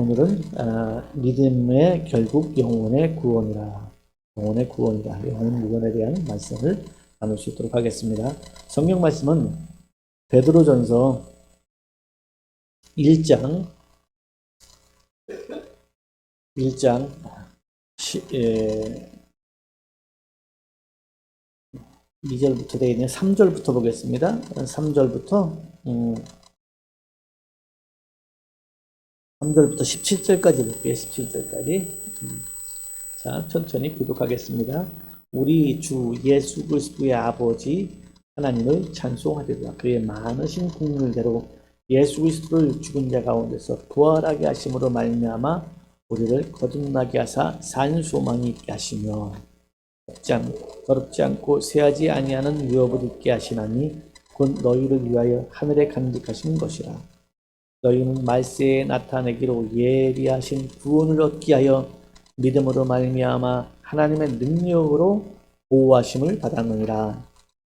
오늘은 믿음의 결국 영혼의 구원이라. 영혼의 구원이다. 영혼 구원에 대한 말씀을 나눌 수 있도록 하겠습니다. 성경 말씀은 베드로전서 1장 2절부터 되어 있는 3절부터 보겠습니다. 3절부터 17절까지 볼게요. 17절까지. 자, 천천히 교독하겠습니다. 우리 주 예수 그리스도의 아버지 하나님을 찬송하리라. 그의 많으신 국률대로 예수 그리스도를 죽은 자 가운데서 부활하게 하심으로 말미암아 우리를 거듭나게 하사 산 소망이 있게 하시며 더럽지 않고 쇠하지 아니하는 유업을 있게 하시나니 곧 너희를 위하여 하늘에 간직하신 것이라. 너희는 말세에 나타내기로 예비하신 구원을 얻기 하여 믿음으로 말미암아 하나님의 능력으로 보호하심을 받았느니라.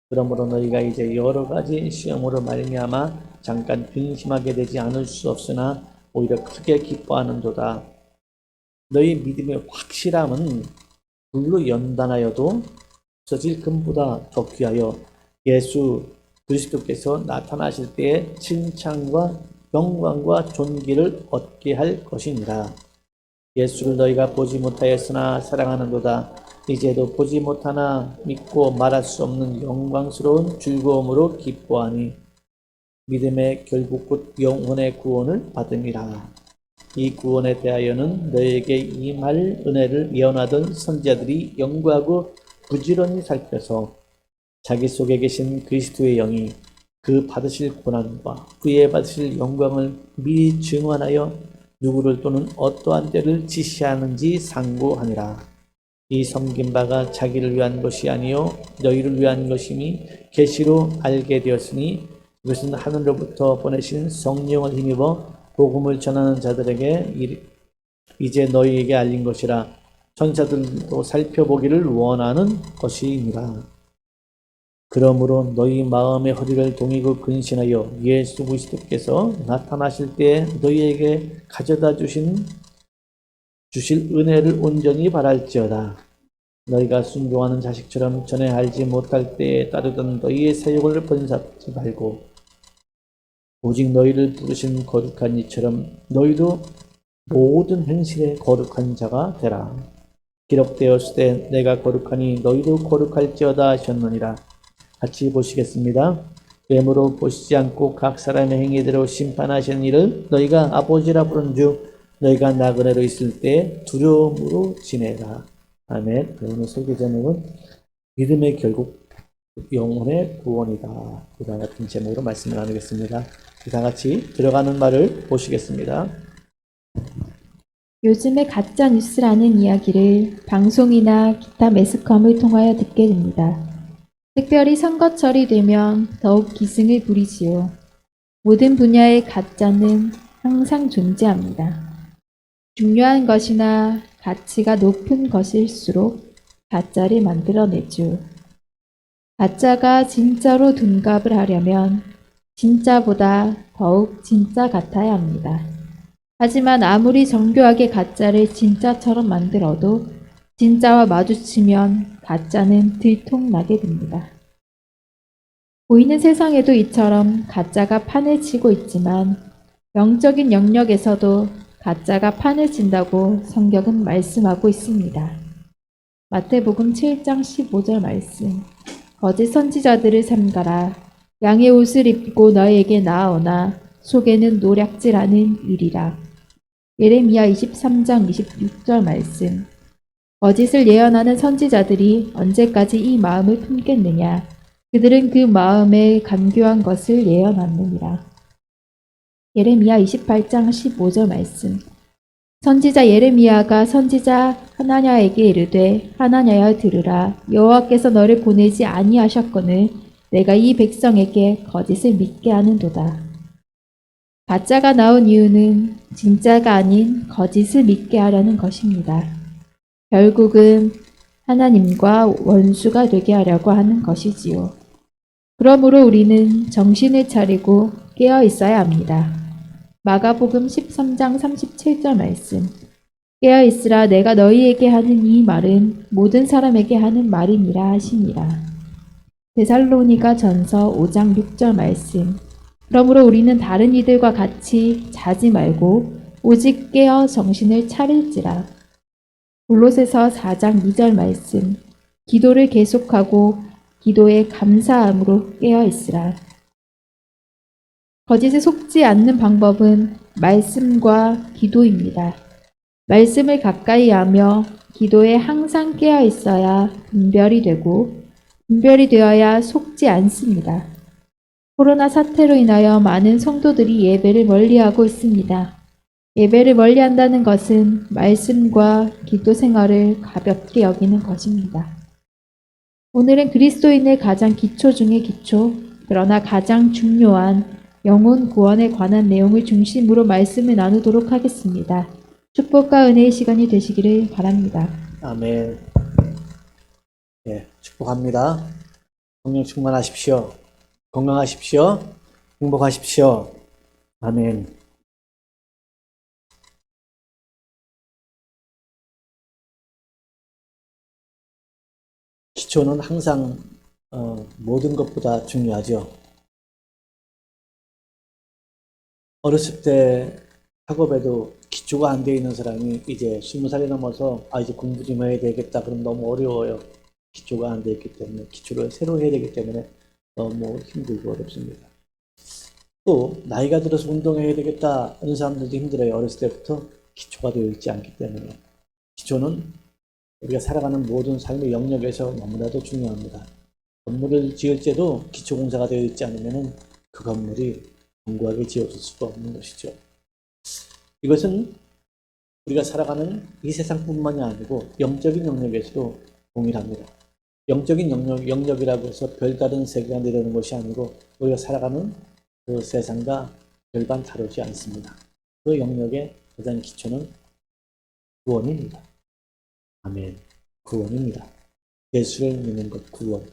그러므로 너희가 이제 여러 가지 시험으로 말미암아 잠깐 근심하게 되지 않을 수 없으나 오히려 크게 기뻐하는도다. 너희 믿음의 확실함은 불로 연단하여도 없어질 금보다 더 귀하여 예수 그리스도께서 나타나실 때에 칭찬과 영광과 존귀를 얻게 할 것이니라. 예수를 너희가 보지 못하였으나 사랑하는도다. 이제도 보지 못하나 믿고 말할 수 없는 영광스러운 즐거움으로 기뻐하니 믿음의 결국 곧 영혼의 구원을 받음이라. 이 구원에 대하여는 너에게 임할 은혜를 예언하던 선지자들이 연구하고 부지런히 살펴서 자기 속에 계신 그리스도의 영이 그 받으실 고난과 후에 받으실 영광을 미리 증언하여 누구를 또는 어떠한 때를 지시하는지 상고하니라. 이 섬긴 바가 자기를 위한 것이 아니요 너희를 위한 것이니 계시로 알게 되었으니 이것은 하늘로부터 보내신 성령을 힘입어 복음을 전하는 자들에게 이제 너희에게 알린 것이라. 천사들도 살펴보기를 원하는 것이니라. 그러므로 너희 마음의 허리를 동이고 근신하여 예수 그리스도께서 나타나실 때에 너희에게 가져다 주실 은혜를 온전히 바랄지어다. 너희가 순종하는 자식처럼 전에 알지 못할 때에 따르던 너희의 사욕을 번잡지 말고 오직 너희를 부르신 거룩한 이처럼 너희도 모든 행실에 거룩한 자가 되라. 기록되었을 때 내가 거룩하니 너희도 거룩할지어다 하셨느니라. 같이 보시겠습니다. 외모로 보시지 않고 각 사람의 행위대로 심판하시는 이를 너희가 아버지라 부른 주 너희가 나그네로 있을 때 두려움으로 지내라. 아멘. 오늘 설교 제목은 믿음의 결국 영혼의 구원이다. 이와 같은 제목으로 말씀을 나누겠습니다. 다 같이 들어가는 말을 보시겠습니다. 요즘에 가짜 뉴스라는 이야기를 방송이나 기타 매스컴을 통하여 듣게 됩니다. 특별히 선거철이 되면 더욱 기승을 부리지요. 모든 분야의 가짜는 항상 존재합니다. 중요한 것이나 가치가 높은 것일수록 가짜를 만들어내죠. 가짜가 진짜로 둔갑을 하려면 진짜보다 더욱 진짜 같아야 합니다. 하지만 아무리 정교하게 가짜를 진짜처럼 만들어도 진짜와 마주치면 가짜는 들통나게 됩니다. 보이는 세상에도 이처럼 가짜가 판을 치고 있지만 영적인 영역에서도 가짜가 판을 친다고 성경은 말씀하고 있습니다. 마태복음 7장 15절 말씀. 거짓 선지자들을 삼가라. 양의 옷을 입고 너에게 나아오나 속에는 노략질하는 일이라. 예레미야 23장 26절 말씀. 거짓을 예언하는 선지자들이 언제까지 이 마음을 품겠느냐. 그들은 그 마음에 간교한 것을 예언하느니라. 예레미야 28장 15절 말씀. 선지자 예레미야가 선지자 하나냐에게 이르되 하나냐여 들으라. 여호와께서 너를 보내지 아니하셨거늘 내가 이 백성에게 거짓을 믿게 하는도다. 가짜가 나온 이유는 진짜가 아닌 거짓을 믿게 하려는 것입니다. 결국은 하나님과 원수가 되게 하려고 하는 것이지요. 그러므로 우리는 정신을 차리고 깨어 있어야 합니다. 마가복음 13장 37절 말씀. 깨어 있으라 내가 너희에게 하는 이 말은 모든 사람에게 하는 말이니라 하시니라. 데살로니가 전서 5장 6절 말씀. 그러므로 우리는 다른 이들과 같이 자지 말고 오직 깨어 정신을 차릴지라. 골로새서 4장 2절 말씀. 기도를 계속하고 기도에 감사함으로 깨어 있으라. 거짓에 속지 않는 방법은 말씀과 기도입니다. 말씀을 가까이 하며 기도에 항상 깨어 있어야 분별이 되고 분별이 되어야 속지 않습니다. 코로나 사태로 인하여 많은 성도들이 예배를 멀리하고 있습니다. 예배를 멀리한다는 것은 말씀과 기도 생활을 가볍게 여기는 것입니다. 오늘은 그리스도인의 가장 기초 중의 기초, 그러나 가장 중요한 영혼 구원에 관한 내용을 중심으로 말씀을 나누도록 하겠습니다. 축복과 은혜의 시간이 되시기를 바랍니다. 아멘. 예, 축복합니다. 성령 충만하십시오. 건강하십시오. 행복하십시오. 아멘. 기초는 항상 모든 것보다 중요하죠. 어렸을 때 학업에도 기초가 안 되어 있는 사람이 이제 20살이 넘어서 이제 공부 좀 해야 되겠다. 그럼 너무 어려워요. 기초가 안 되어 있기 때문에 기초를 새로 해야 되기 때문에 너무 힘들고 어렵습니다. 또 나이가 들어서 운동해야 되겠다 하는 사람들도 힘들어요. 어렸을 때부터 기초가 되어 있지 않기 때문에. 기초는 우리가 살아가는 모든 삶의 영역에서 너무나도 중요합니다. 건물을 지을 때도 기초공사가 되어 있지 않으면 그 건물이 견고하게 지어질 수가 없는 것이죠. 이것은 우리가 살아가는 이 세상뿐만이 아니고 영적인 영역에서도 동일합니다. 영적인 영역이라고 해서 별다른 세계가 내려오는 것이 아니고 우리가 살아가는 그 세상과 별반 다르지 않습니다. 그 영역의 가장 기초는 구원입니다. 아멘. 구원입니다. 예수를 믿는 것 구원.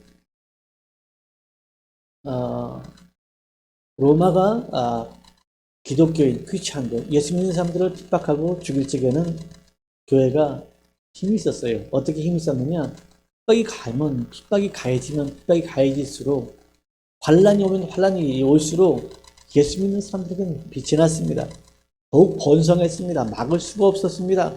로마가 기독교인 크리스찬들, 예수 믿는 사람들을 핍박하고 죽일 적에는 교회가 힘이 있었어요. 어떻게 힘이 있었느냐? 핍박이 가해질수록 환란이 오면 환란이 올수록 예수 믿는 사람들에게는 빛이 났습니다. 더욱 번성했습니다. 막을 수가 없었습니다.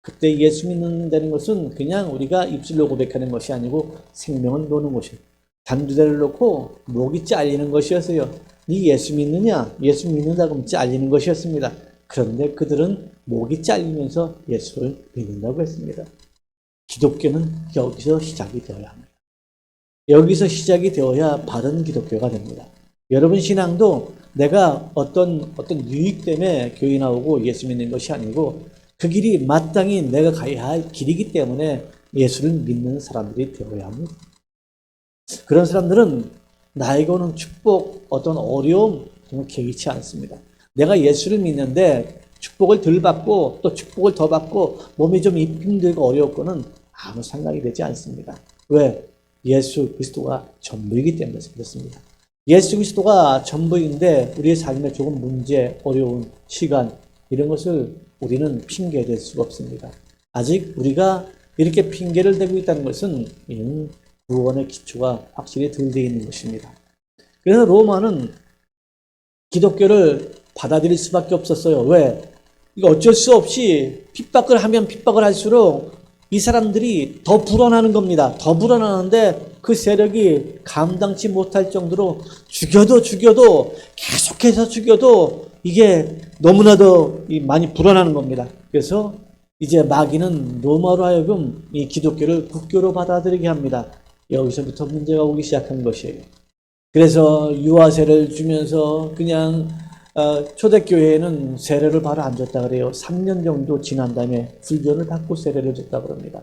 그때 예수 믿는다는 것은 그냥 우리가 입술로 고백하는 것이 아니고 생명을 놓는 것이에요. 단두대를 놓고 목이 잘리는 것이었어요. 네 예수 믿느냐? 예수 믿는다고 하면 잘리는 것이었습니다. 그런데 그들은 목이 잘리면서 예수를 믿는다고 했습니다. 기독교는 여기서 시작이 되어야 합니다. 여기서 시작이 되어야 바른 기독교가 됩니다. 여러분 신앙도 내가 어떤 유익 때문에 교회 나오고 예수 믿는 것이 아니고 그 길이 마땅히 내가 가야 할 길이기 때문에 예수를 믿는 사람들이 되어야 합니다. 그런 사람들은 나에게 오는 축복, 어떤 어려움 정말 개의치 않습니다. 내가 예수를 믿는데 축복을 덜 받고 또 축복을 더 받고 몸이 좀 힘들고 어렵고는 아무 상관이 되지 않습니다. 왜? 예수 그리스도가 전부이기 때문에 그렇습니다. 예수 그리스도가 전부인데 우리의 삶에 조금 문제, 어려운 시간 이런 것을 우리는 핑계댈 수가 없습니다. 아직 우리가 이렇게 핑계를 대고 있다는 것은 구원의 기초가 확실히 덜 되어 있는 것입니다. 그래서 로마는 기독교를 받아들일 수밖에 없었어요. 왜? 이거 어쩔 수 없이 핍박을 하면 핍박을 할수록 이 사람들이 더 불어나는 겁니다. 더 불어나는데 그 세력이 감당치 못할 정도로 죽여도 계속해서 죽여도 이게 너무나도 많이 불어나는 겁니다. 그래서 이제 마귀는 로마로 하여금 이 기독교를 국교로 받아들이게 합니다. 여기서부터 문제가 오기 시작한 것이에요. 그래서 유아세를 주면서 그냥 초대교회에는 세례를 바로 안 줬다 그래요. 3년 정도 지난 다음에 훈련을 받고 세례를 줬다 그럽니다.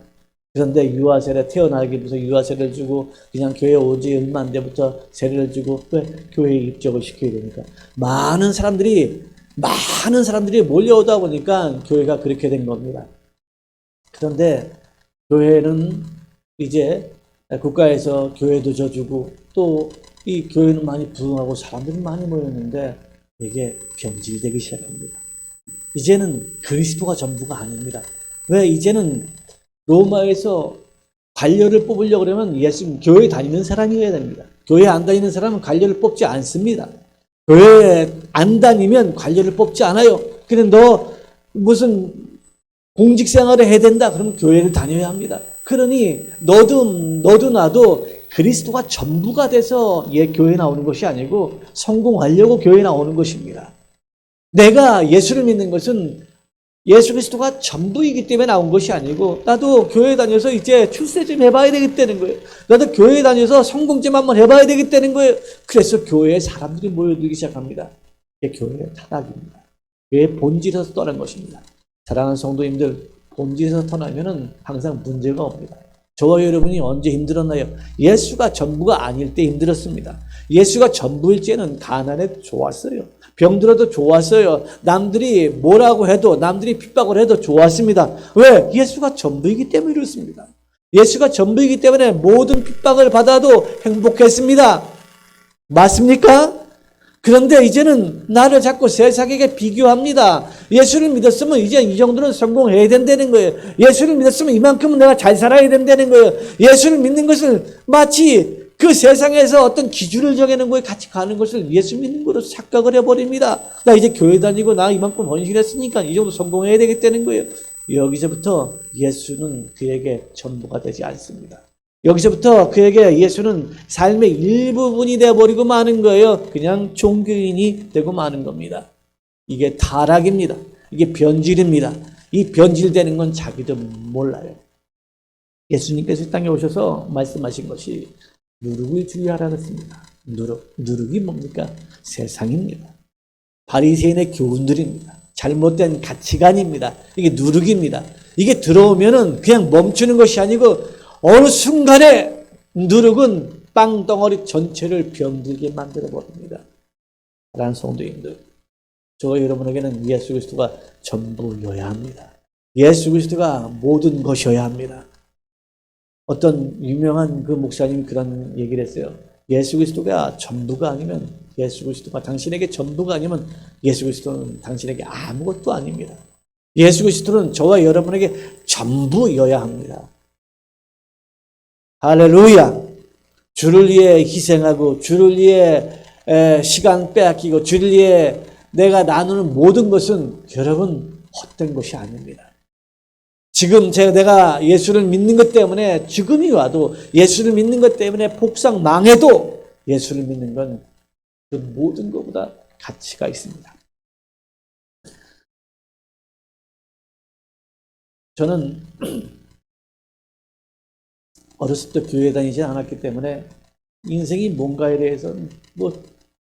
그런데 유아세례 태어나기부터 유아세례를 주고 그냥 교회 오지 얼마 안 돼부터 세례를 주고 왜 교회에 입적을 시켜야 되니까 많은 사람들이 몰려오다 보니까 교회가 그렇게 된 겁니다. 그런데 교회는 이제 국가에서 교회도 져주고 또 이 교회는 많이 부흥하고 사람들이 많이 모였는데 이게 변질되기 시작합니다. 이제는 그리스도가 전부가 아닙니다. 왜? 이제는 로마에서 관료를 뽑으려고 그러면 교회 다니는 사람이어야 됩니다. 교회 안 다니는 사람은 관료를 뽑지 않습니다. 교회 안 다니면 관료를 뽑지 않아요. 근데 너 무슨 공직 생활을 해야 된다. 그러면 교회를 다녀야 합니다. 그러니 너도 나도 그리스도가 전부가 돼서 교회 나오는 것이 아니고 성공하려고 교회 나오는 것입니다. 내가 예수를 믿는 것은 예수 그리스도가 전부이기 때문에 나온 것이 아니고 나도 교회 다녀서 이제 출세 좀 해봐야 되겠다는 거예요. 나도 교회 다녀서 성공 좀 한번 해봐야 되겠다는 거예요. 그래서 교회에 사람들이 모여들기 시작합니다. 이게 교회의 타락입니다. 교회의 본질에서 떠난 것입니다. 사랑하는 성도님들, 본질에서 떠나면은 항상 문제가 옵니다. 저와 여러분이 언제 힘들었나요? 예수가 전부가 아닐 때 힘들었습니다. 예수가 전부일 때는 가난해도 좋았어요. 병들어도 좋았어요. 남들이 뭐라고 해도, 남들이 핍박을 해도 좋았습니다. 왜? 예수가 전부이기 때문에 이렇습니다. 예수가 전부이기 때문에 모든 핍박을 받아도 행복했습니다. 맞습니까? 그런데 이제는 나를 자꾸 세상에게 비교합니다. 예수를 믿었으면 이제 이 정도는 성공해야 된다는 거예요. 예수를 믿었으면 이만큼은 내가 잘 살아야 된다는 거예요. 예수를 믿는 것을 마치 그 세상에서 어떤 기준을 정해놓은 거에 같이 가는 것을 예수 믿는 거로 착각을 해버립니다. 나 이제 교회 다니고 나 이만큼 헌신했으니까 이 정도 성공해야 되겠다는 거예요. 여기서부터 예수는 그에게 전부가 되지 않습니다. 여기서부터 그에게 예수는 삶의 일부분이 되어버리고 마는 거예요. 그냥 종교인이 되고 마는 겁니다. 이게 타락입니다. 이게 변질입니다. 이 변질되는 건 자기도 몰라요. 예수님께서 이 땅에 오셔서 말씀하신 것이 누룩을 주의하라 그랬습니다. 누룩이 뭡니까? 세상입니다. 바리새인의 교훈들입니다. 잘못된 가치관입니다. 이게 누룩입니다. 이게 들어오면은 그냥 멈추는 것이 아니고 어느 순간에 누룩은 빵덩어리 전체를 병들게 만들어 버립니다. 사랑하는 성도님들, 저와 여러분에게는 예수 그리스도가 전부여야 합니다. 예수 그리스도가 모든 것이어야 합니다. 어떤 유명한 그 목사님이 그런 얘기를 했어요. 예수 그리스도가 전부가 아니면, 예수 그리스도가 당신에게 전부가 아니면 예수 그리스도는 당신에게 아무것도 아닙니다. 예수 그리스도는 저와 여러분에게 전부여야 합니다. 할렐루야! 주를 위해 희생하고 주를 위해 시간 빼앗기고 주를 위해 내가 나누는 모든 것은 여러분 헛된 것이 아닙니다. 지금 내가 예수를 믿는 것 때문에 죽음이 와도, 예수를 믿는 것 때문에 복상 망해도 예수를 믿는 건 그 모든 것보다 가치가 있습니다. 저는 어렸을 때 교회 다니지 않았기 때문에 인생이 뭔가에 대해서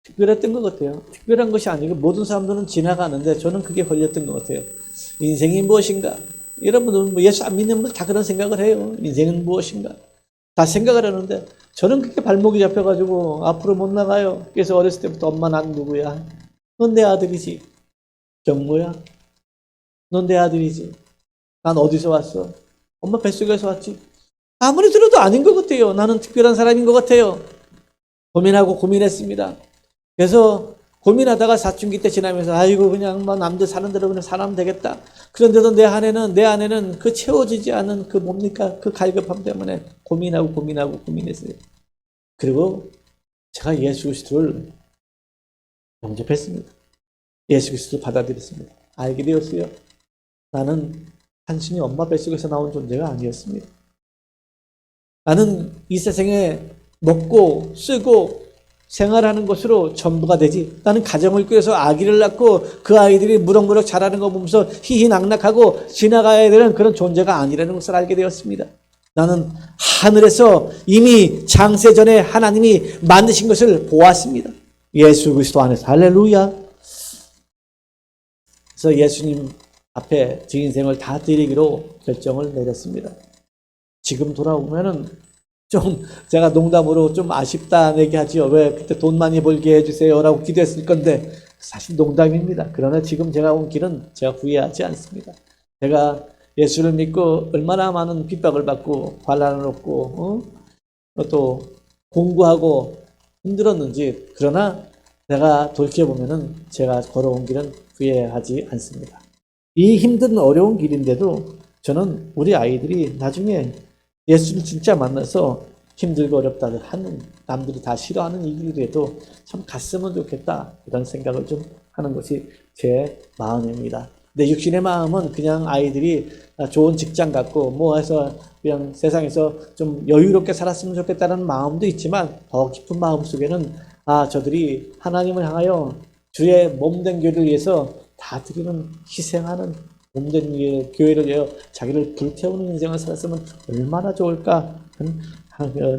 특별했던 것 같아요. 특별한 것이 아니고 모든 사람들은 지나가는데 저는 그게 걸렸던 것 같아요. 인생이 무엇인가? 여러분은 예수 안 믿는 분들 다 그런 생각을 해요. 인생은 무엇인가? 다 생각을 하는데 저는 그렇게 발목이 잡혀가지고 앞으로 못 나가요. 그래서 어렸을 때부터 엄마 난 누구야? 넌 내 아들이지. 경모야? 넌 내 아들이지. 난 어디서 왔어? 엄마 뱃속에서 왔지. 아무리 들어도 아닌 것 같아요. 나는 특별한 사람인 것 같아요. 고민하고 고민했습니다. 그래서 고민하다가 사춘기 때 지나면서 아이고 그냥 남들 사는 대로 그냥 살면 되겠다. 그런데도 내 안에는 그 채워지지 않은 그 뭡니까? 그 갈급함 때문에 고민했어요. 그리고 제가 예수 그리스도를 영접했습니다. 예수 그리스도를 받아들였습니다. 알게 되었어요. 나는 단순히 엄마 뱃속에서 나온 존재가 아니었습니다. 나는 이 세상에 먹고 쓰고 생활하는 것으로 전부가 되지. 나는 가정을 꾸려서 아기를 낳고 그 아이들이 무럭무럭 자라는 거 보면서 희희낙낙하고 지나가야 되는 그런 존재가 아니라는 것을 알게 되었습니다. 나는 하늘에서 이미 장세 전에 하나님이 만드신 것을 보았습니다. 예수 그리스도 안에서. 할렐루야. 그래서 예수님 앞에 제 인생을 다 드리기로 결정을 내렸습니다. 지금 돌아오면은 좀 제가 농담으로 좀 아쉽다는 얘기하지요. 왜 그때 돈 많이 벌게 해주세요라고 기도했을 건데 사실 농담입니다. 그러나 지금 제가 온 길은 제가 후회하지 않습니다. 제가 예수를 믿고 얼마나 많은 핍박을 받고 환난을 얻고 또 공부하고 힘들었는지, 그러나 내가 돌이켜보면은 제가 걸어온 길은 후회하지 않습니다. 이 힘든 어려운 길인데도 저는 우리 아이들이 나중에 예수를 진짜 만나서 힘들고 어렵다 하는, 남들이 다 싫어하는 이 길에도 참 갔으면 좋겠다, 이런 생각을 좀 하는 것이 제 마음입니다. 내 육신의 마음은 그냥 아이들이 좋은 직장 갖고 뭐 해서 그냥 세상에서 좀 여유롭게 살았으면 좋겠다는 마음도 있지만, 더 깊은 마음 속에는 저들이 하나님을 향하여 주의 몸된 교회를 위해서 다 드리는, 희생하는 몸된 교회를 위하여 자기를 불태우는 인생을 살았으면 얼마나 좋을까 하는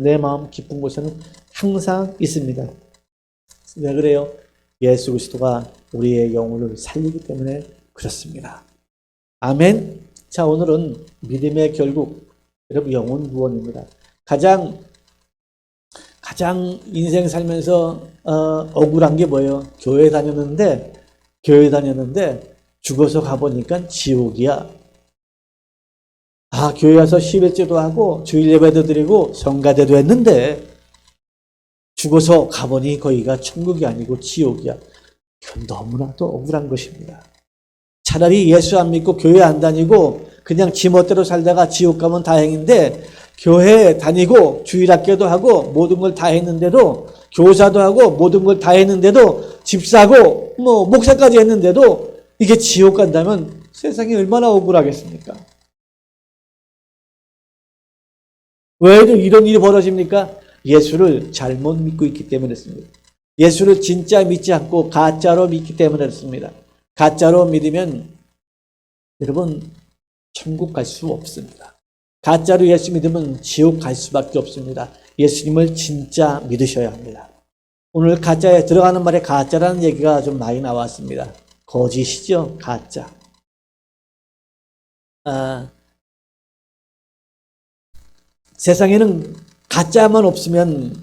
내 마음 깊은 곳에는 항상 있습니다. 왜 그래요? 예수 그리스도가 우리의 영혼을 살리기 때문에 그렇습니다. 아멘. 자, 오늘은 믿음의 결국, 여러분, 영혼 구원입니다. 가장 인생 살면서 억울한 게 뭐예요? 교회 다녔는데 죽어서 가보니까 지옥이야. 교회 와서 11조도 하고 주일 예배도 드리고 성가대도 했는데 죽어서 가보니 거기가 천국이 아니고 지옥이야. 이건 너무나도 억울한 것입니다. 차라리 예수 안 믿고 교회 안 다니고 그냥 지멋대로 살다가 지옥 가면 다행인데, 교회 다니고 주일학교도 하고 모든 걸 다 했는데도, 교사도 하고 모든 걸 다 했는데도, 집사고 뭐 목사까지 했는데도 이게 지옥 간다면 세상이 얼마나 억울하겠습니까? 왜 이런 일이 벌어집니까? 예수를 잘못 믿고 있기 때문에 그렇습니다. 예수를 진짜 믿지 않고 가짜로 믿기 때문에 그렇습니다. 가짜로 믿으면 여러분 천국 갈 수 없습니다. 가짜로 예수 믿으면 지옥 갈 수밖에 없습니다. 예수님을 진짜 믿으셔야 합니다. 오늘 가짜에 들어가는 말에 가짜라는 얘기가 좀 많이 나왔습니다. 거짓이죠, 가짜. 세상에는 가짜만 없으면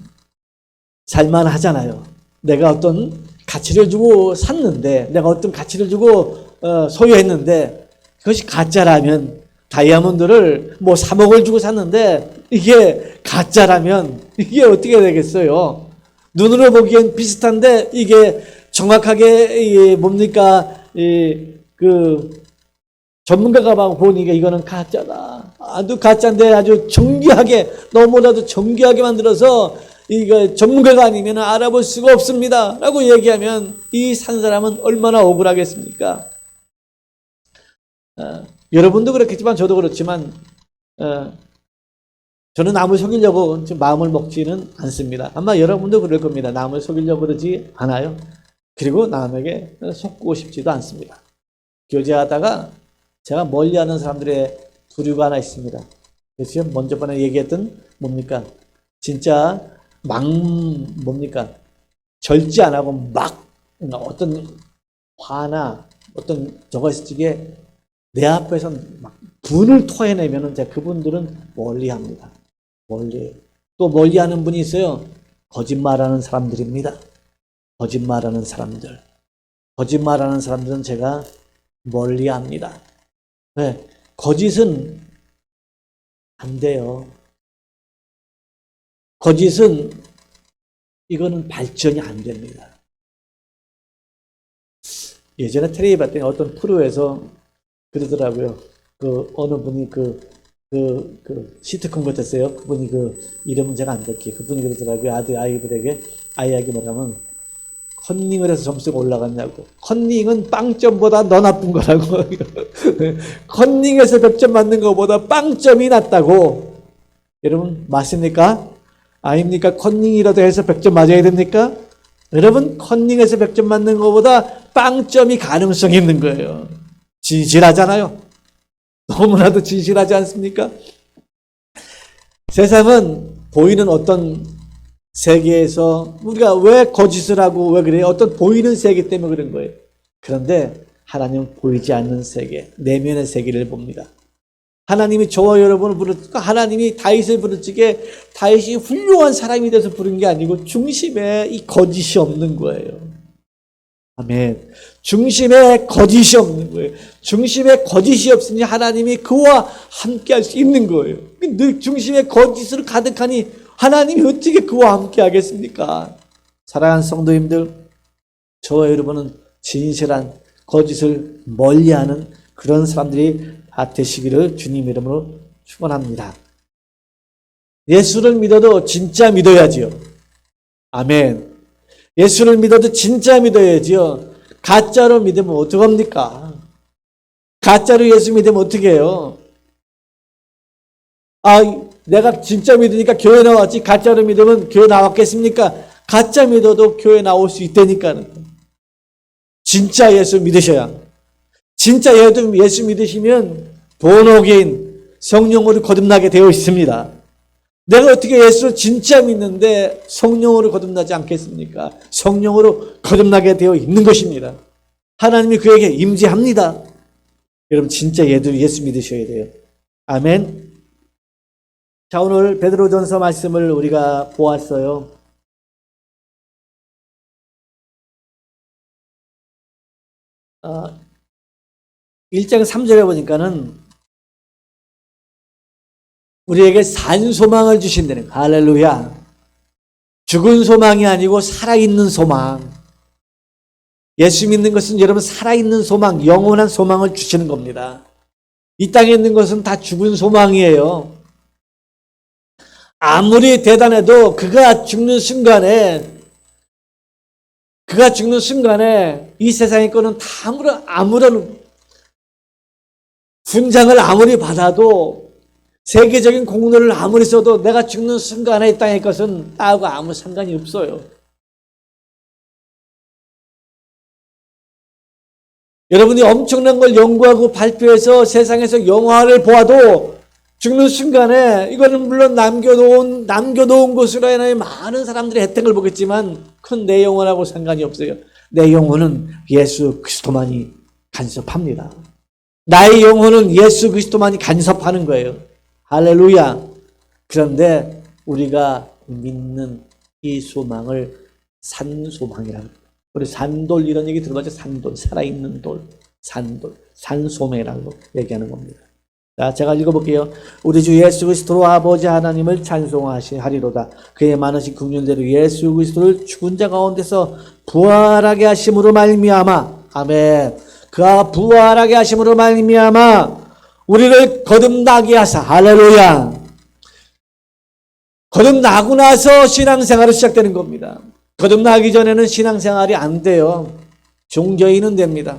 살만하잖아요. 내가 어떤 가치를 주고 샀는데, 내가 어떤 가치를 주고 소유했는데 그것이 가짜라면, 다이아몬드를 뭐 3억을 주고 샀는데 이게 가짜라면 이게 어떻게 되겠어요? 눈으로 보기엔 비슷한데 이게 정확하게 뭡니까? 전문가가 보니까 이거는 가짜다. 아주 가짜인데 아주 정교하게, 너무나도 정교하게 만들어서 이거 전문가가 아니면 알아볼 수가 없습니다 라고 얘기하면 이 산 사람은 얼마나 억울하겠습니까? 여러분도 그렇겠지만 저도 그렇지만 저는 남을 속이려고 마음을 먹지는 않습니다. 아마 여러분도 그럴 겁니다. 남을 속이려고 그러지 않아요. 그리고 남에게 속고 싶지도 않습니다. 교제하다가 제가 멀리하는 사람들의 부류가 하나 있습니다. 그래서 먼저 번에 얘기했던 뭡니까? 진짜 절제 안 하고 막 어떤 화나 어떤 저거 있으게 내 앞에서 막 분을 토해내면은 제가 그분들은 멀리합니다. 또 멀리하는 분이 있어요. 거짓말하는 사람들입니다. 거짓말하는 사람들은 제가 멀리합니다. 네, 거짓은 안 돼요. 거짓은 이거는 발전이 안 됩니다. 예전에 텔레비 봤더니 어떤 프로에서 그러더라고요. 어느 분이 시트콤 같았어요. 그분이 이름은 제가 안 될게요. 그분이 그러더라고요. 아이에게 뭐라면, 컨닝을 해서 점수가 올라갔냐고. 컨닝은 빵점보다 더 나쁜 거라고. 컨닝에서 100점 맞는 것보다 빵점이 낫다고. 여러분, 맞습니까? 아닙니까? 컨닝이라도 해서 100점 맞아야 됩니까? 여러분, 컨닝에서 100점 맞는 것보다 빵점이 가능성이 있는 거예요. 진실하잖아요. 너무나도 진실하지 않습니까? 세상은 보이는 어떤 세계에서 우리가 왜 거짓을 하고 왜 그래요? 어떤 보이는 세계 때문에 그런 거예요. 그런데 하나님은 보이지 않는 세계, 내면의 세계를 봅니다. 하나님이 저와 여러분을 부르고, 하나님이 다윗을 부를 적에 다윗이 훌륭한 사람이 돼서 부른 게 아니고 중심에 이 거짓이 없는 거예요. 아멘. 중심에 거짓이 없는 거예요. 중심에 거짓이 없으니 하나님이 그와 함께 할 수 있는 거예요. 늘 중심에 거짓으로 가득하니 하나님이 어떻게 그와 함께 하겠습니까? 사랑하는 성도님들, 저와 여러분은 진실한 거짓을 멀리하는 그런 사람들이 다 되시기를 주님 이름으로 축원합니다. 예수를 믿어도 진짜 믿어야지요. 아멘. 예수를 믿어도 진짜 믿어야지요. 가짜로 믿으면 어떡합니까? 가짜로 예수 믿으면 어떻게 해요? 아, 내가 진짜 믿으니까 교회 나왔지 가짜로 믿으면 교회 나왔겠습니까? 가짜 믿어도 교회 나올 수 있다니까는. 진짜 예수 믿으셔야. 진짜 예수 믿으시면 본어게인 성령으로 거듭나게 되어 있습니다. 내가 어떻게 예수를 진짜 믿는데 성령으로 거듭나지 않겠습니까? 성령으로 거듭나게 되어 있는 것입니다. 하나님이 그에게 임재합니다. 여러분 진짜 예수 믿으셔야 돼요. 아멘. 자, 오늘 베드로전서 말씀을 우리가 보았어요. 어, 1장 3절에 보니까는 우리에게 산 소망을 주신다는 거예요. 할렐루야. 죽은 소망이 아니고 살아있는 소망. 예수 믿는 것은 여러분 살아있는 소망, 영원한 소망을 주시는 겁니다. 이 땅에 있는 것은 다 죽은 소망이에요. 아무리 대단해도 그가 죽는 순간에 이 세상의 거는 다 아무런 분장을 아무리 받아도 세계적인 공로를 아무리 써도 내가 죽는 순간에 이 땅의 것은 나하고 아무 상관이 없어요. 여러분이 엄청난 걸 연구하고 발표해서 세상에서 영화를 보아도 죽는 순간에 이거는 물론 남겨놓은 것으로 인하여 많은 사람들이 혜택을 보겠지만 그건 내 영혼하고 상관이 없어요. 내 영혼은 예수 그리스도만이 간섭합니다. 나의 영혼은 예수 그리스도만이 간섭하는 거예요. 할렐루야. 그런데 우리가 믿는 이 소망을 산소망이라고 합니다. 우리 산돌 이런 얘기 들어봤죠? 산돌, 살아있는 돌, 산돌, 산소매라고 얘기하는 겁니다. 자, 제가 읽어볼게요. 우리 주 예수 그리스도로 아버지 하나님을 찬송하리로다. 그의 많으신 긍휼대로 예수 그리스도를 죽은 자 가운데서 부활하게 하심으로 말미암아, 아멘. 그가 부활하게 하심으로 말미암아 우리를 거듭나게 하사, 할렐루야. 거듭나고 나서 신앙생활이 시작되는 겁니다. 거듭나기 전에는 신앙생활이 안 돼요. 종교인은 됩니다.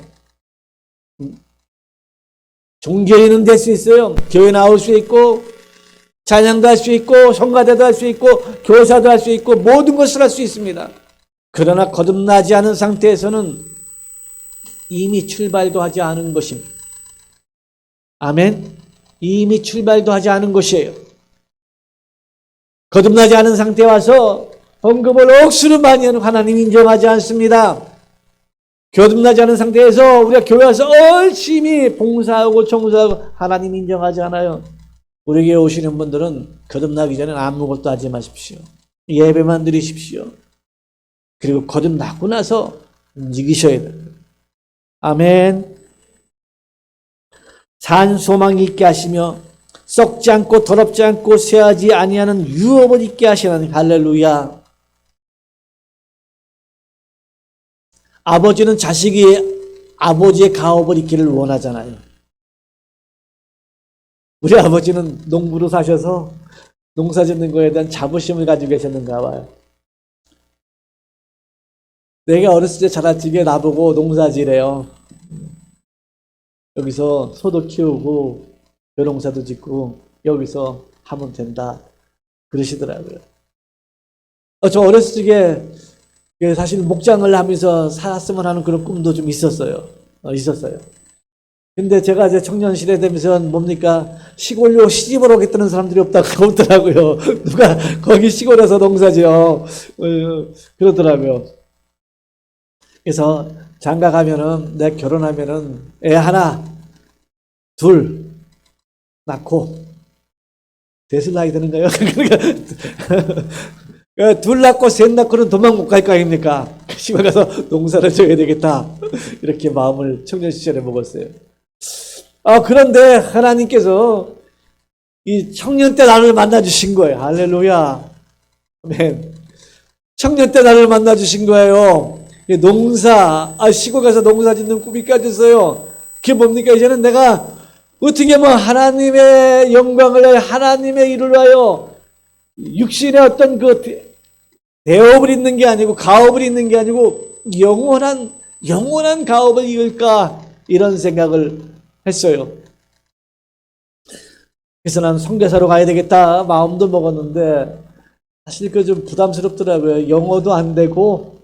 종교인은 될 수 있어요. 교회 나올 수 있고 찬양도 할 수 있고 성가대도 할 수 있고 교사도 할 수 있고 모든 것을 할 수 있습니다. 그러나 거듭나지 않은 상태에서는 이미 출발도 하지 않은 것입니다. 아멘. 이미 출발도 하지 않은 것이에요. 거듭나지 않은 상태에 와서 헌금을 억수로 많이 하는 하나님 인정하지 않습니다. 거듭나지 않은 상태에서 우리가 교회 와서 열심히 봉사하고 청소하고 하나님 인정하지 않아요. 우리에게 오시는 분들은 거듭나기 전에 아무것도 하지 마십시오. 예배만 드리십시오. 그리고 거듭나고 나서 움직이셔야 돼요. 아멘. 산 소망이 있게 하시며 썩지 않고 더럽지 않고 쇠하지 아니하는 유업을 있게 하시는 할렐루야. 아버지는 자식이 아버지의 가업을 있기를 원하잖아요. 우리 아버지는 농부로 사셔서 농사 짓는 거에 대한 자부심을 가지고 계셨는가 봐요. 내가 어렸을 때 자라찌게 나보고 농사지래요. 여기서 소도 키우고 벼농사도 짓고 여기서 하면 된다 그러시더라고요. 저 어렸을 적에 사실 목장을 하면서 살았으면 하는 그런 꿈도 좀 있었어요. 근데 제가 이제 청년 시대 되면서 뭡니까? 시골로 시집을 오겠다는 사람들이 없더라고요. 누가 거기 시골에서 농사지어 그러더라고요. 그래서 장가 가면은 내가 결혼하면은 애 하나, 둘 낳고 셋을 낳아야 되는가요? 둘 낳고 셋 낳고는 도망 못 갈 거 아닙니까? 시골 가서 농사를 져야 되겠다. 이렇게 마음을 청년 시절에 먹었어요. 그런데 하나님께서 이 청년 때 나를 만나 주신 거예요. 할렐루야. 아멘. 청년 때 나를 만나 주신 거예요. 농사, 시골 가서 농사 짓는 꿈이 깨졌어요. 그게 뭡니까? 이제는 내가 어떻게 뭐 하나님의 영광을 위하여 하나님의 일을 위하여 육신의 어떤 그 대업을 잇는 게 아니고 가업을 잇는 게 아니고 영원한 가업을 이을까 이런 생각을 했어요. 그래서 난 선교사로 가야 되겠다 마음도 먹었는데 사실 그 좀 부담스럽더라고요. 영어도 안 되고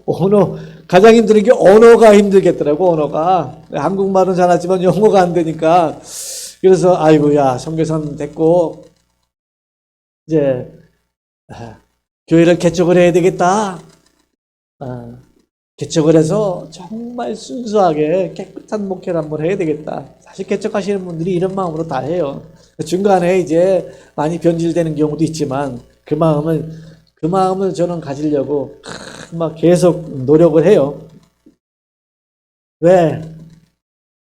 가장 힘든 게 언어가 힘들겠더라고. 언어가 한국말은 잘하지만 영어가 안 되니까. 그래서 아이고야 선교사는 됐고 이제 교회를 개척을 해야 되겠다. 개척을 해서 정말 순수하게 깨끗한 목회를 한번 해야 되겠다. 사실 개척하시는 분들이 이런 마음으로 다 해요. 중간에 이제 많이 변질되는 경우도 있지만 그 마음을 저는 가지려고 막 계속 노력을 해요. 왜?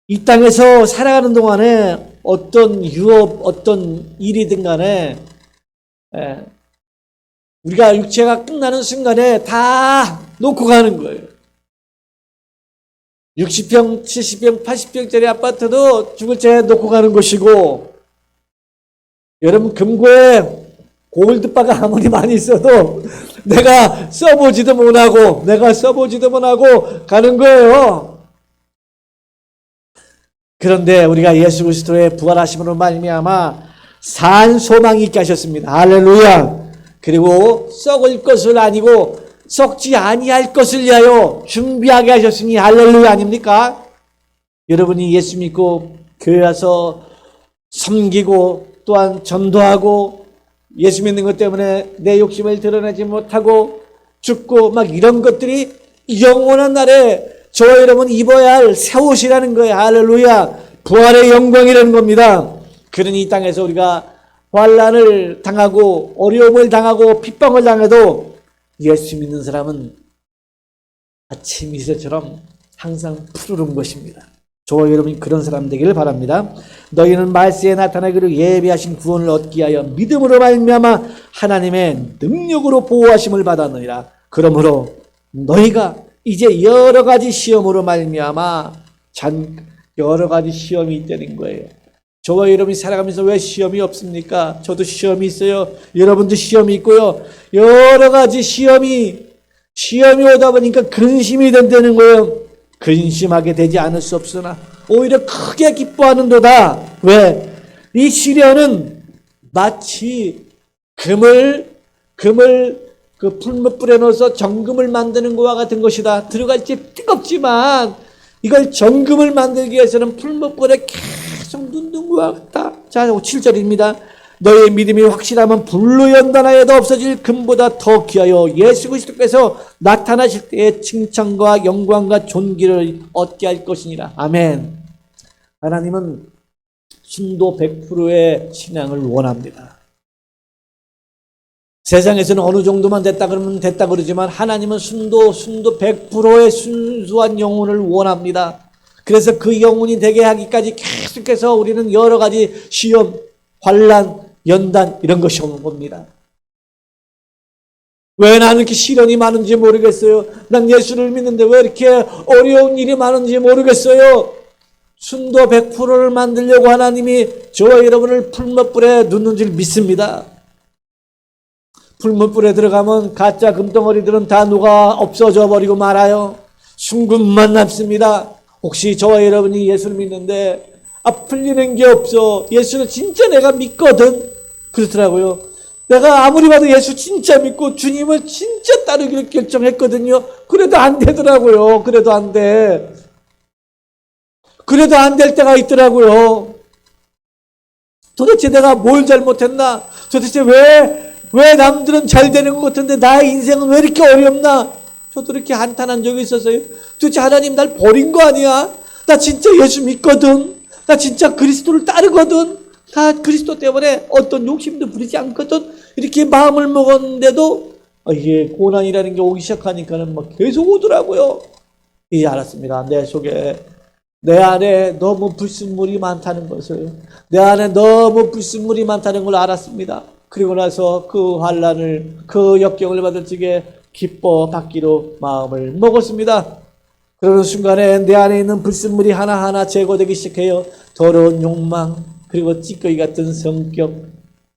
이 땅에서 살아가는 동안에 어떤 유업, 어떤 일이든 간에 우리가 육체가 끝나는 순간에 다 놓고 가는 거예요. 60평, 70평, 80평짜리 아파트도 죽을 때 놓고 가는 것이고, 여러분 금고에 골드바가 아무리 많이 있어도 내가 써보지도 못하고 가는 거예요. 그런데 우리가 예수 그리스도의 부활하심으로 말미암아 산 소망이 있게 하셨습니다. 할렐루야. 그리고 썩을 것을 아니고 썩지 아니할 것을 위하여 준비하게 하셨으니 할렐루야 아닙니까? 여러분이 예수 믿고 교회 와서 섬기고 또한 전도하고 예수 믿는 것 때문에 내 욕심을 드러내지 못하고 죽고 막 이런 것들이 영원한 날에 저와 여러분 입어야 할 새 옷이라는 거예요. 할렐루야. 부활의 영광이라는 겁니다. 그러니 이 땅에서 우리가 환난을 당하고 어려움을 당하고 핍박을 당해도 예수 믿는 사람은 아침 이슬처럼 항상 푸르른 것입니다. 저와 여러분이 그런 사람 되기를 바랍니다. 너희는 말세에 나타나기로 예비하신 구원을 얻기 위하여 믿음으로 말미암아 하나님의 능력으로 보호하심을 받았느니라. 그러므로 너희가 이제 여러 가지 시험으로 말미암아 여러 가지 시험이 있다는 거예요. 저와 여러분이 살아가면서 왜 시험이 없습니까? 저도 시험이 있어요. 여러분도 시험이 있고요. 여러 가지 시험이 오다 보니까 근심이 된다는 거예요. 근심하게 되지 않을 수 없으나 오히려 크게 기뻐하는도다. 왜? 이 시련은 마치 금을 그 풀무불에 넣어서 정금을 만드는 것과 같은 것이다. 들어갈지 뜨겁지만 이걸 정금을 만들기 위해서는 풀무불에 계속 넣는 것과 같다. 자, 7절입니다. 너의 믿음이 확실하면 불로 연단하여도 없어질 금보다 더 귀하여 예수 그리스도께서 나타나실 때의 칭찬과 영광과 존귀를 얻게 할 것이니라. 아멘. 하나님은 순도 100%의 신앙을 원합니다. 세상에서는 어느 정도만 됐다 그러면 됐다 그러지만 하나님은 순도 100%의 순수한 영혼을 원합니다. 그래서 그 영혼이 되게 하기까지 계속해서 우리는 여러 가지 시험, 환난, 연단 이런 것이 오는 겁니다. 왜 나는 이렇게 시련이 많은지 모르겠어요. 난 예수를 믿는데 왜 이렇게 어려운 일이 많은지 모르겠어요. 순도 100%를 만들려고 하나님이 저와 여러분을 풀무불에 넣는 줄 믿습니다. 풀무불에 들어가면 가짜 금덩어리들은 다 녹아 없어져 버리고 말아요. 순금만 남습니다. 혹시 저와 여러분이 예수를 믿는데 풀리는 게 없어. 예수는 진짜 내가 믿거든. 그렇더라고요. 내가 아무리 봐도 예수 진짜 믿고 주님을 진짜 따르기로 결정했거든요. 그래도 안 되더라고요. 그래도 안 돼. 그래도 안 될 때가 있더라고요. 도대체 내가 뭘 잘못했나? 도대체 왜 남들은 잘 되는 것 같은데 나의 인생은 왜 이렇게 어렵나? 저도 이렇게 한탄한 적이 있었어요. 도대체 하나님 날 버린 거 아니야? 나 진짜 예수 믿거든. 나 진짜 그리스도를 따르거든. 다 그리스도 때문에 어떤 욕심도 부리지 않거든. 이렇게 마음을 먹었는데도 이게 고난이라는 게 오기 시작하니까는 막 계속 오더라고요. 이제 알았습니다. 내 속에 내 안에 너무 불순물이 많다는 것을, 내 안에 너무 불순물이 많다는 걸 알았습니다. 그리고 나서 그 환난을, 그 역경을 받을 적에 기뻐 받기로 마음을 먹었습니다. 그러는 순간에 내 안에 있는 불순물이 하나하나 제거되기 시작해요. 더러운 욕망, 그리고 찌꺼기 같은 성격,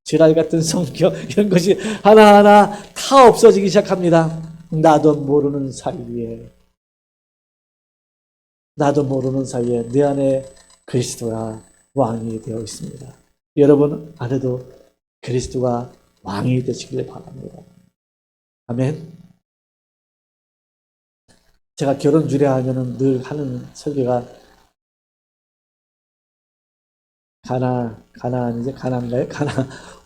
지랄 같은 성격, 이런 것이 하나하나 다 없어지기 시작합니다. 나도 모르는 사이에 내 안에 그리스도가 왕이 되어 있습니다. 여러분 안에도 그리스도가 왕이 되시길 바랍니다. 아멘. 제가 결혼 주례하면은 늘 하는 설교가 가나인가요? 가나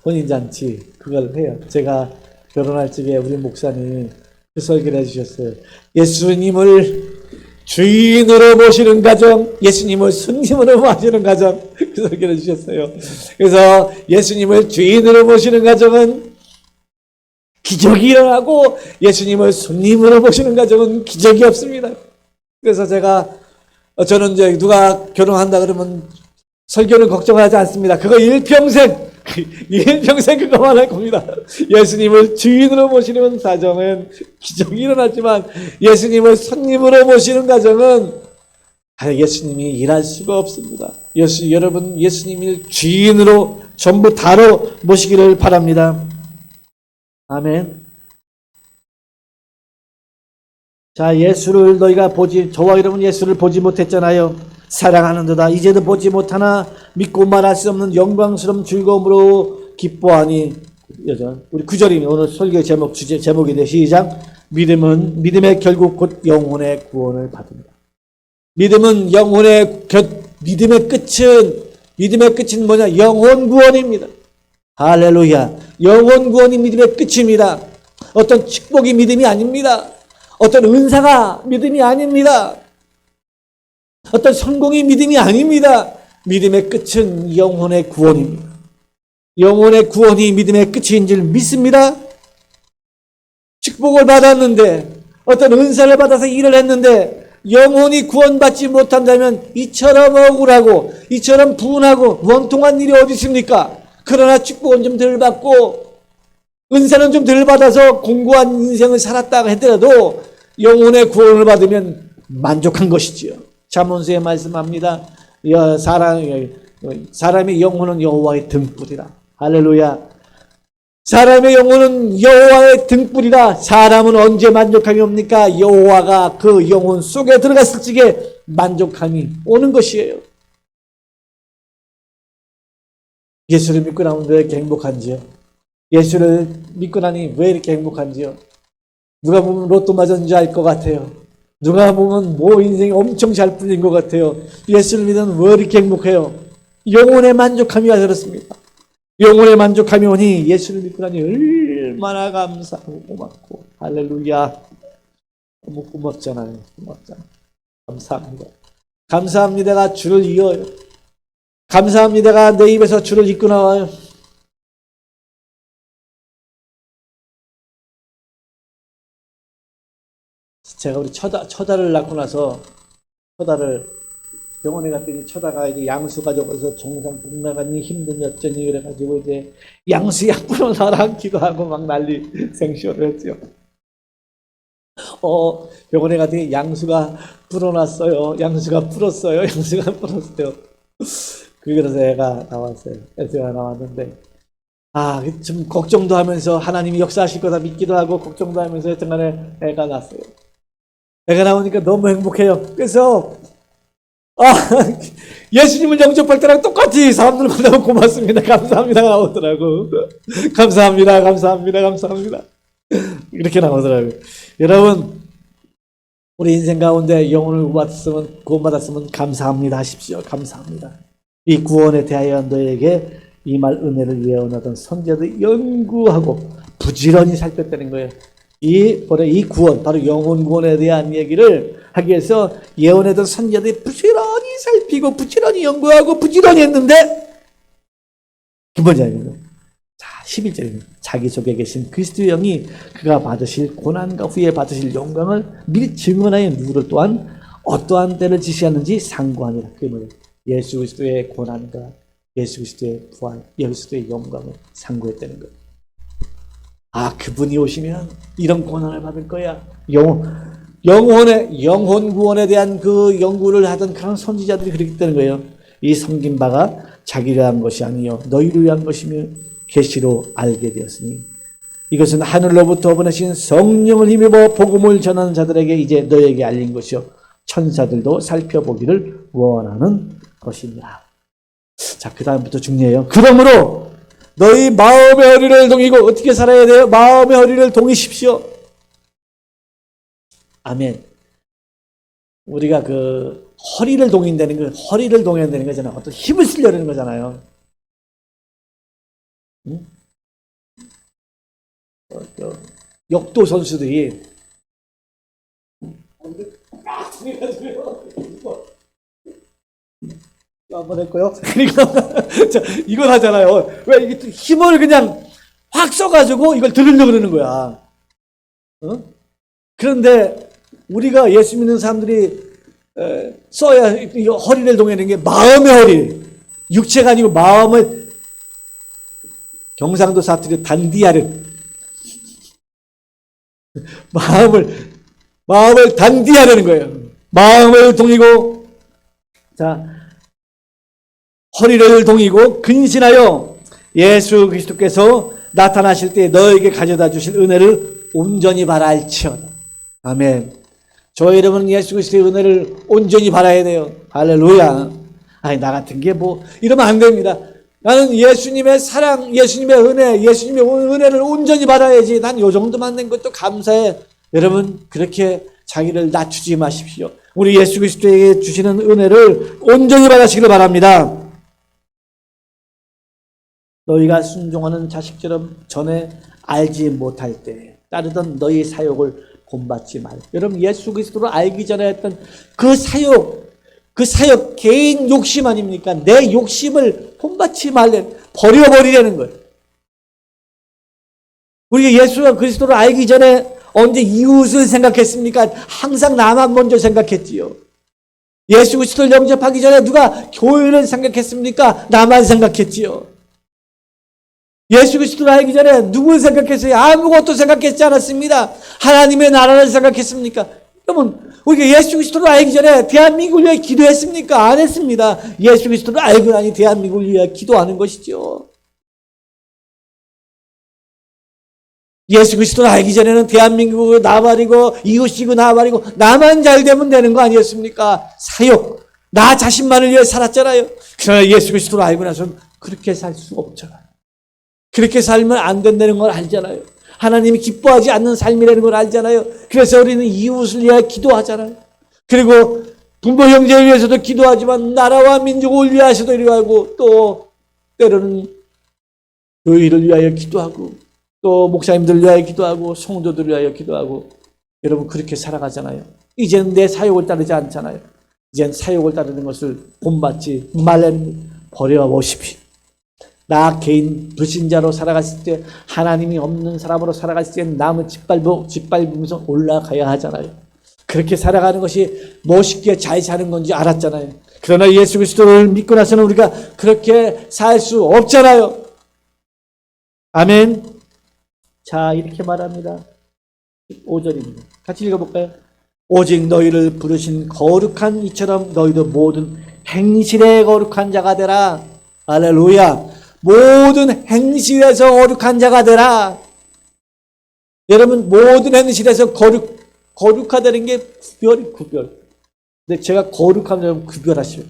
혼인잔치 그걸 해요. 제가 결혼할 적에 우리 목사님이 그 설교를 해주셨어요. 예수님을 주인으로 모시는 가정, 예수님을 손님으로 모시는 가정, 그 설교를 해주셨어요. 그래서 예수님을 주인으로 모시는 가정은 기적이 일어나고 예수님을 손님으로 모시는 가정은 기적이 없습니다. 그래서 저는 이제 누가 결혼한다 그러면 설교를 걱정하지 않습니다. 그거 일평생 그거만 할 겁니다. 예수님을 주인으로 모시는 가정은 기적이 일어나지만 예수님을 손님으로 모시는 가정은 예수님이 일할 수가 없습니다. 여러분 예수님을 주인으로 전부 다로 모시기를 바랍니다. 아멘. 자, 저와 여러분 예수를 보지 못했잖아요. 사랑하는도다 이제도 보지 못하나 믿고 말할 수 없는 영광스러운 즐거움으로 기뻐하니. 우리 9절이 오늘 설교 제목이 돼. 시작. 믿음의 결국 곧 영혼의 구원을 받습니다. 믿음의 끝은 뭐냐? 영혼 구원입니다. 할렐루야. 영혼 구원이 믿음의 끝입니다. 어떤 축복이 믿음이 아닙니다. 어떤 은사가 믿음이 아닙니다. 어떤 성공이 믿음이 아닙니다. 믿음의 끝은 영혼의 구원입니다. 영혼의 구원이 믿음의 끝인 줄 믿습니다. 축복을 받았는데, 어떤 은사를 받아서 일을 했는데 영혼이 구원받지 못한다면 이처럼 억울하고 이처럼 분하고 원통한 일이 어디 있습니까? 그러나 축복은 좀 덜 받고 은사는 좀 덜 받아서 공고한 인생을 살았다고 하더라도 영혼의 구원을 받으면 만족한 것이지요. 잠언서에 말씀합니다. 사람의 영혼은 여호와의 등불이라. 할렐루야. 사람의 영혼은 여호와의 등불이라. 사람은 언제 만족함이 옵니까? 여호와가 그 영혼 속에 들어갔을 적에 만족함이 오는 것이에요. 예수를 믿고 나면 왜 이렇게 행복한지요? 예수를 믿고 나니 왜 이렇게 행복한지요? 누가 보면 로또 맞은 줄 알 것 같아요. 누가 보면 인생이 엄청 잘 풀린 것 같아요. 예수를 믿으면 왜 이렇게 행복해요? 영혼의 만족함이 와서 그렇습니다. 영혼의 만족함이 오니 예수를 믿고 나니 얼마나 감사하고 고맙고. 할렐루야. 너무 고맙잖아요. 감사합니다. 감사합니다가 줄을 이어요. 감사합니다가 내 입에서 줄을 잇고 나와요. 제가 우리 처다를 낳고 나서 처다를 병원에 갔더니 처다가 이제 양수 가져가서 정상 복나가니 힘든 여전히 그래가지고 이제 양수 약불로 나랑 기도하고 막 난리 생쇼를 했죠. 병원에 갔더니 양수가 불어났어요. 양수가 불었어요. 그래서 애가 나왔어요. 애가 나왔는데 좀 걱정도 하면서 하나님이 역사하실 거다 믿기도 하고 걱정도 하면서 여튼간에 애가 났어요. 애가 나오니까 너무 행복해요. 그래서 예수님을 영접할 때랑 똑같이 사람들 만나면 고맙습니다. 감사합니다 나오더라고. 감사합니다. 이렇게 나오더라고요. 여러분 우리 인생 가운데 영혼을 구원받았으면 감사합니다 하십시오. 감사합니다. 이 구원에 대하여 너에게 이 말 은혜를 예언하던 선지자들 연구하고 부지런히 살폈다는 거예요. 이 구원, 바로 영혼 구원에 대한 얘기를 하기 위해서 예언하던 선지자들이 부지런히 살피고 부지런히 연구하고 부지런히 했는데 기본적으로 11절입니다. 자기 속에 계신 그리스도의 영이 그가 받으실 고난과 후에 받으실 영광을 미리 증언하여 누구를 또한 어떠한 때를 지시하는지 상고하니라. 그게 뭐예요? 예수 그리스도의 고난과 예수 그리스도의 부활, 예수 그리스도의 영광을 상고했다는 거예요. 아, 그분이 오시면 이런 고난을 받을 거야. 영혼 구원에 대한 그 연구를 하던 그런 선지자들이 그렇게 되는 거예요. 이 섬긴 바가 자기를 위한 것이 아니요 너희를 위한 것이며 계시로 알게 되었으니 이것은 하늘로부터 보내신 성령을 힘입어 복음을 전하는 자들에게 이제 너희에게 알린 것이요 천사들도 살펴보기를 원하는 것이니라. 자, 그 다음부터 중요해요. 그러므로 너희 마음의 허리를 동이고 어떻게 살아야 돼요? 마음의 허리를 동이십시오. 아멘. 우리가 그 허리를 동인다는 거, 허리를 동여야 되는 거잖아요. 어떤 힘을 쓰려는 거잖아요. 응? 역도 선수들이 한번 했고요. 그러니까 이걸 하잖아요. 왜 이게 힘을 그냥 확 써가지고 이걸 들으려고 그러는 거야. 어? 그런데 우리가 예수 믿는 사람들이 써야 허리를 동이는 게 마음의 허리, 육체가 아니고 마음을 경상도 사투리 단디하는 마음을 단디하려는 거예요. 마음을 동이고 자 허리를 동이고 근신하여 예수 그리스도께서 나타나실 때 너에게 가져다 주실 은혜를 온전히 바랄지어다. 아멘. 저희 여러분은 예수 그리스도의 은혜를 온전히 바라야 돼요. 할렐루야. 아니 나 같은 게 뭐 이러면 안 됩니다. 나는 예수님의 사랑, 예수님의 은혜, 예수님의 은혜를 온전히 받아야지. 난 요 정도만 된 것도 감사해. 여러분 그렇게 자기를 낮추지 마십시오. 우리 예수 그리스도에게 주시는 은혜를 온전히 받으시기를 바랍니다. 너희가 순종하는 자식처럼 전에 알지 못할 때 따르던 너희 사욕을 본받지 말. 여러분 예수 그리스도를 알기 전에 했던 그 사욕 개인 욕심 아닙니까? 내 욕심을 본받지 말래. 버려버리려는 거예요. 우리가 예수 그리스도를 알기 전에 언제 이웃을 생각했습니까? 항상 나만 먼저 생각했지요. 예수 그리스도를 영접하기 전에 누가 교회를 생각했습니까? 나만 생각했지요. 예수 그리스도를 알기 전에 누구를 생각했어요? 아무것도 생각했지 않았습니다. 하나님의 나라를 생각했습니까? 여러분 우리가 예수 그리스도를 알기 전에 대한민국을 위해 기도했습니까? 안 했습니다. 예수 그리스도를 알고 나니 대한민국을 위해 기도하는 것이죠. 예수 그리스도를 알기 전에는 대한민국을 나발이고 이웃이고 나발이고 나만 잘 되면 되는 거 아니었습니까? 사욕, 나 자신만을 위해 살았잖아요. 그러나 예수 그리스도를 알고 나서는 그렇게 살 수 없잖아요. 그렇게 살면 안 된다는 걸 알잖아요. 하나님이 기뻐하지 않는 삶이라는 걸 알잖아요. 그래서 우리는 이웃을 위해 기도하잖아요. 그리고 부모 형제를 위해서도 기도하지만 나라와 민족을 위해서도 기도하고 또 때로는 교회를 위하여 기도하고 또 목사님들을 위하여 기도하고 성도들을 위하여 기도하고 여러분 그렇게 살아가잖아요. 이제는 내 사욕을 따르지 않잖아요. 이제는 사욕을 따르는 것을 본받지 말라는 버려보십시오. 나 개인 불신자로 살아갔을 때 하나님이 없는 사람으로 살아갔을 때 남은 짓밟으면서 올라가야 하잖아요. 그렇게 살아가는 것이 멋있게 잘 사는 건지 알았잖아요. 그러나 예수 그리스도를 믿고 나서는 우리가 그렇게 살 수 없잖아요. 아멘. 자 이렇게 말합니다. 5절입니다. 같이 읽어볼까요? 오직 너희를 부르신 거룩한 이처럼 너희도 모든 행실에 거룩한 자가 되라. 할렐루야. 모든 행실에서 거룩한 자가 되라. 여러분 모든 행실에서 거룩하다는 게 구별. 근데 제가 거룩하면 여러분 구별하시오.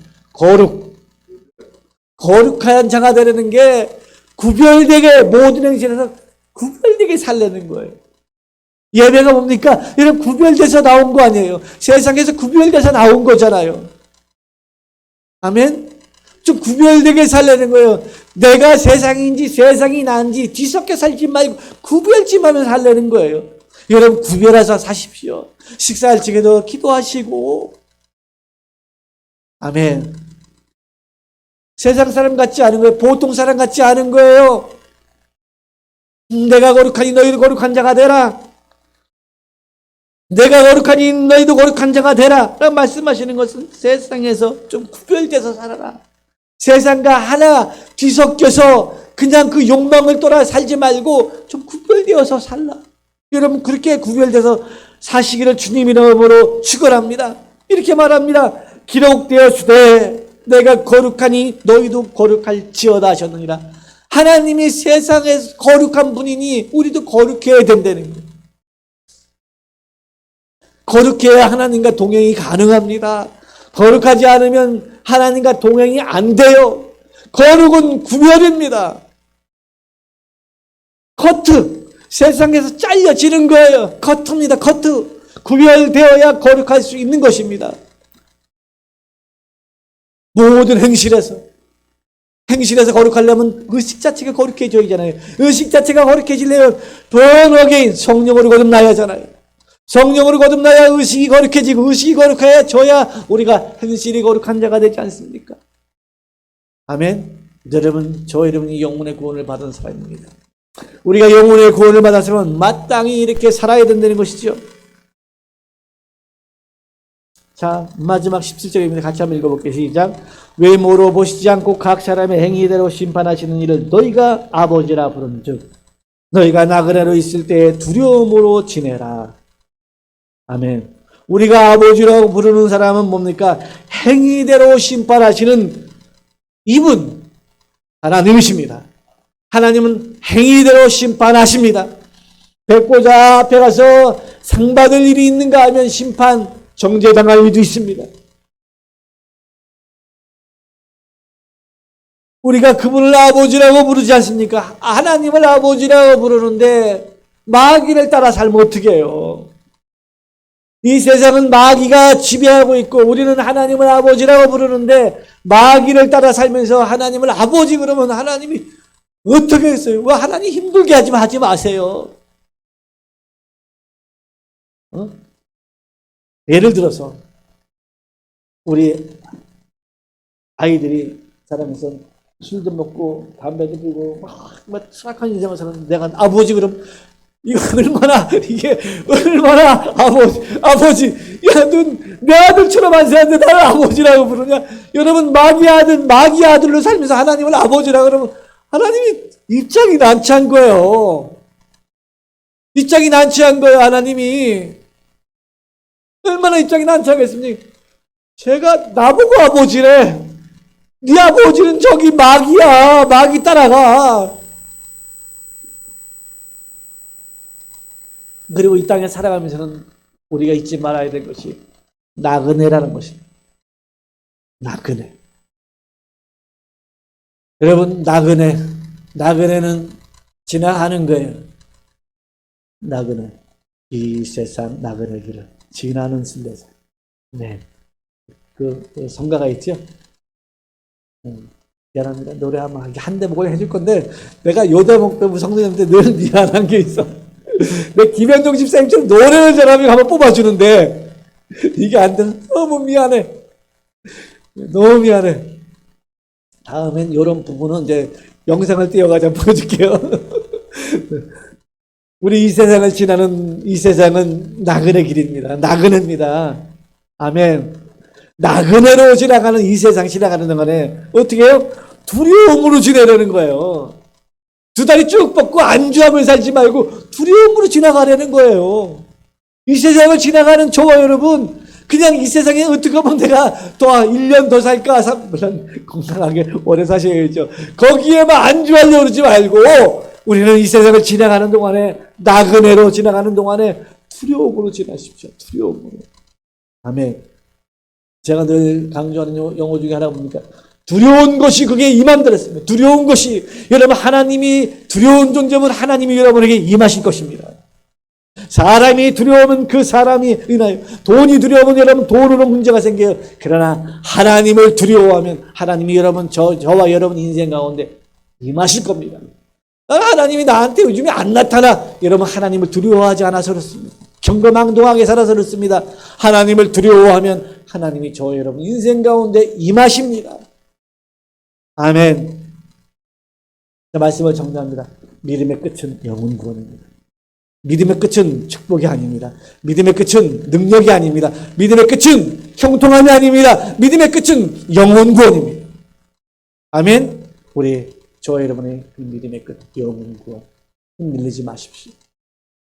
거룩한 자가 되는 게 구별되게 모든 행실에서 구별되게 살려는 거예요. 예배가 뭡니까? 여러분 구별돼서 나온 거 아니에요. 세상에서 구별돼서 나온 거잖아요. 아멘. 좀 구별되게 살려는 거예요. 내가 세상인지 세상이 나인지 뒤섞여 살지 말고 구별심하면서 살려는 거예요. 여러분 구별해서 사십시오. 식사할 적에도 기도하시고. 아멘. 세상 사람 같지 않은 거예요. 보통 사람 같지 않은 거예요. 내가 거룩하니 너희도 거룩한 자가 되라. 내가 거룩하니 너희도 거룩한 자가 되라. 라고 말씀하시는 것은 세상에서 좀 구별돼서 살아라. 세상과 하나 뒤섞여서 그냥 그 욕망을 따라 살지 말고 좀 구별되어서 살라. 여러분 그렇게 구별돼서 사시기를 주님 이름으로 축원합니다. 이렇게 말합니다. 기록되었으되 내가 거룩하니 너희도 거룩할지어다 하셨느니라. 하나님이 세상에 거룩한 분이니 우리도 거룩해야 된다는 거예요. 거룩해야 하나님과 동행이 가능합니다. 거룩하지 않으면 하나님과 동행이 안 돼요. 거룩은 구별입니다. 커트, 세상에서 잘려지는 거예요. 커트입니다. 커트. 구별되어야 거룩할 수 있는 것입니다. 모든 행실에서 거룩하려면 의식 자체가 거룩해져야 하잖아요. 의식 자체가 거룩해지려면 번어게인 성령으로 거듭나야 하잖아요. 성령으로 거듭나야 의식이 거룩해지고 의식이 거룩해져야 우리가 행실이 거룩한 자가 되지 않습니까? 아멘. 여러분, 저 여러분이 영혼의 구원을 받은 사람입니다. 우리가 영혼의 구원을 받았으면 마땅히 이렇게 살아야 된다는 것이죠. 자, 마지막 17절입니다. 같이 한번 읽어볼게요. 시작. 외모로 보시지 않고 각 사람의 행위대로 심판하시는 일을 너희가 아버지라 부른즉 너희가 나그네로 있을 때에 두려움으로 지내라. 아멘. 우리가 아버지라고 부르는 사람은 뭡니까? 행위대로 심판하시는 이분 하나님이십니다. 하나님은 행위대로 심판하십니다. 백보자 앞에 가서 상 받을 일이 있는가 하면 심판 정죄당할 일도 있습니다. 우리가 그분을 아버지라고 부르지 않습니까? 하나님을 아버지라고 부르는데 마귀를 따라 살면 어떻게 해요? 이 세상은 마귀가 지배하고 있고 우리는 하나님을 아버지라고 부르는데 마귀를 따라 살면서 하나님을 아버지 그러면 하나님이 어떻게 했어요? 왜 하나님 힘들게 하지 마세요. 예를 들어서 우리 아이들이 자라면서 술도 먹고 담배도 피우고 막 수락한 인생을 사는데 내가 아버지 그럼 이거 얼마나 아버지 야 넌 내 아들처럼 안 사는데 나를 아버지라고 부르냐? 여러분 마귀 아들로 살면서 하나님을 아버지라고 그러면 하나님이 입장이 난처한 거예요. 입장이 난처한 거예요. 하나님이 얼마나 입장이 난처하겠습니까? 제가 나보고 아버지래. 네 아버지는 저기 마귀야. 마귀 따라가. 그리고 이 땅에 살아가면서는 우리가 잊지 말아야 될 것이 나그네라는 것입니다. 나그네. 여러분 나그네는 지나가는 거예요. 나그네. 이 세상 나그네 길을 지나는 순례자. 네. 그 성가가 있죠? 미안합니다. 노래 한 대목을 해줄 건데 내가 요 대목 때문에 성도님한테 늘 미안한 게 있어. 내 김현종 집사님처럼 노래를 잘하면 한번 뽑아주는데 이게 안 돼서 너무 미안해. 너무 미안해. 다음엔 이런 부분은 이제 영상을 띄워가지고 보여줄게요. 우리 이 세상을 지나는 이 세상은 나그네 길입니다. 나그네입니다. 아멘. 나그네로 지나가는 이 세상 지나가는 동안에 어떻게 해요? 두려움으로 지내려는 거예요. 두 다리 쭉 뻗고 안주하며 살지 말고 두려움으로 지나가려는 거예요. 이 세상을 지나가는 저와 여러분 그냥 이 세상에 어떻게 하면 내가 더 1년 더 살까? 물론 건강하게 오래 사셔야죠. 거기에만 안주하려고 그러지 말고 우리는 이 세상을 지나가는 동안에 나그네로 지나가는 동안에 두려움으로 지나십시오. 두려움으로. 아멘. 제가 늘 강조하는 영어 중에 하나가 뭡니까? 두려운 것이 그게 임함들었습니다. 두려운 것이 여러분 하나님이 두려운 존재면 하나님이 여러분에게 임하실 것입니다. 사람이 두려우면 그 사람이 은하여 돈이 두려우면 여러분 돈으로 문제가 생겨요. 그러나 하나님을 두려워하면 하나님이 여러분 저와 여러분 인생 가운데 임하실 겁니다. 하나님이 나한테 요즘에 안 나타나. 여러분 하나님을 두려워하지 않아서 그렇습니다. 경거망동하게 살아서 그렇습니다. 하나님을 두려워하면 하나님이 저 여러분 인생 가운데 임하십니다. 아멘. 말씀을 정리합니다. 믿음의 끝은 영혼 구원입니다. 믿음의 끝은 축복이 아닙니다. 믿음의 끝은 능력이 아닙니다. 믿음의 끝은 형통함이 아닙니다. 믿음의 끝은 영혼 구원입니다. 아멘. 우리 저와 여러분의 그 믿음의 끝, 영혼 구원 흔들리지 마십시오.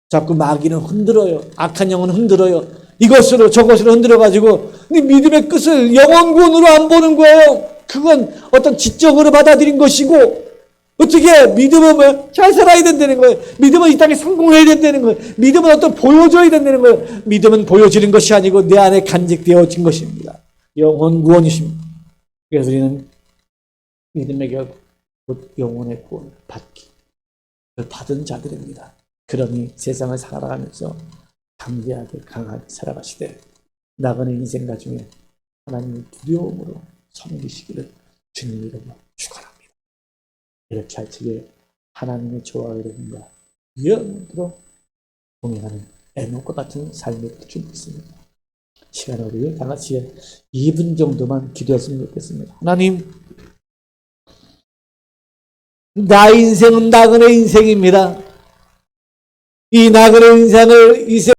자꾸 마귀는 흔들어요. 악한 영은 흔들어요. 이것으로 저것으로 흔들어가지고 네 믿음의 끝을 영혼 구원으로 안 보는 거예요. 그건 어떤 지적으로 받아들인 것이고, 어떻게 믿음은 뭐 잘 살아야 된다는 거예요. 믿음은 이 땅에 성공해야 된다는 거예요. 믿음은 어떤 보여줘야 된다는 거예요. 믿음은 보여지는 것이 아니고 내 안에 간직되어진 것입니다. 영혼 구원이십니다. 그래서 우리는 믿음의 결국 곧 영혼의 구원을 받기, 그걸 받은 자들입니다. 그러니 세상을 살아가면서 담대하게 강하게 살아가시되 나그네 인생 가중에 하나님을 두려움으로 섬기시기를 주님 이름으로 축원합니다. 이렇게 할 적에 하나님의 저와 여러분과 영원토록 동행하는 에녹과 같은 삶이 될 줄 믿습니다. 시간을 우리 다 같이 2분 정도만 기도했으면 좋겠습니다. 하나님, 나 인생은 나그네 인생입니다. 이 나그네 인생을